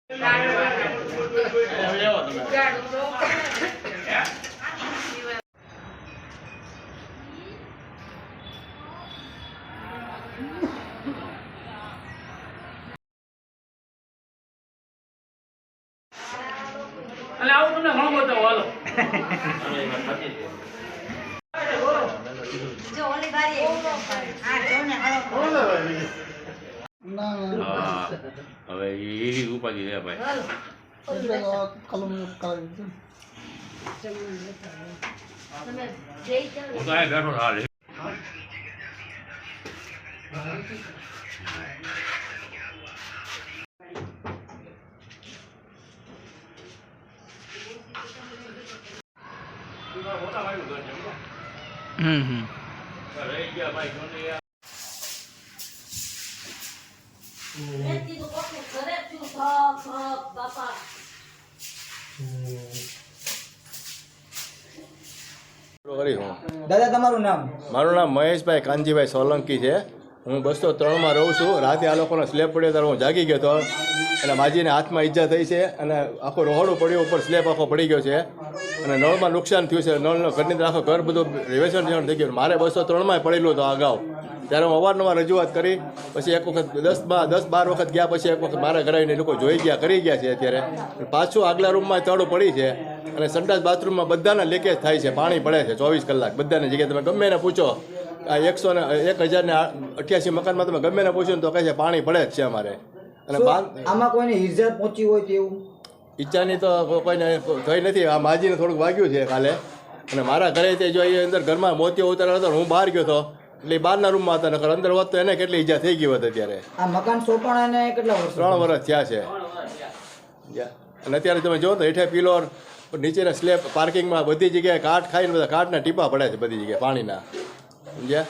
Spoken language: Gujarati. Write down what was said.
અલે આવું તમને ઘણો બતાવો હાલો જો ઓલી બારી આ જો ને હાલો હવે એ ઉપાધિ છે ભાઈ તમે જઈ જાવ હું તો આ બેઠો હાલ એથી તો કોને ઘરે છું બાપા દાદા તમારું નામ? મારું નામ મહેશભાઈ કાનજીભાઈ સોલંકી છે. હું 203માં રહું છું. રાતે આ લોકોનો સ્લેબ પડ્યો ત્યારે હું જાગી ગયો હતો અને માજીને હાથમાં ઈજા થઈ છે અને આખું રોહડું પડ્યું, ઉપર સ્લેબ આખો પડી ગયો છે અને નળમાં નુકસાન થયું છે. નળનો ઘરની અંદર આખો ઘર બધું રિવેશન થઈ ગયું. મારે 203માં પડેલું હતું અગાઉ. ત્યારે હું અવારનવાર રજૂઆત કરી, પછી એક વખત 10-12 વખત ગયા, પછી એક વખત મારા ઘરે આવીને લોકો જોઈ ગયા, કરી ગયા છે. અત્યારે પાછું આગલા રૂમમાં તળું પડી છે અને સંડાસ બાથરૂમમાં બધાના લીકેજ થાય છે, પાણી પડે છે 24 કલાક બધાની જગ્યાએ. તમે ગમે એને પૂછો, આ 1088 મકાનમાં તમે ગમે એને પૂછો ને તો કહે છે પાણી પડે જ છે અમારે. અને આમાં કોઈને ઈજા પહોંચી હોય તેવું? ઈચ્છાની તો કોઈને થઈ નથી. આ માજીને થોડુંક વાગ્યું છે કાલે. અને મારા ઘરે તે જો એ અંદર ઘરમાં મોતીઓ ઉતારેલો હતો, હું બહાર ગયો હતો એટલે બહારના રૂમમાં હતા, નકર અંદર હોત તો એને કેટલી ઈજા થઈ ગઈ હોત. અત્યારે આ મકાન સોપાણાને કેટલા વર્ષ? 3 વર્ષ થયા છે. અને અત્યારે તમે જો તો હેઠે પિલોર, નીચેના સ્લેબ, પાર્કિંગમાં બધી જગ્યાએ કાટ ખાઈને બધા કાટના ટીપા પડે છે બધી જગ્યાએ પાણીના. સમજ્યા?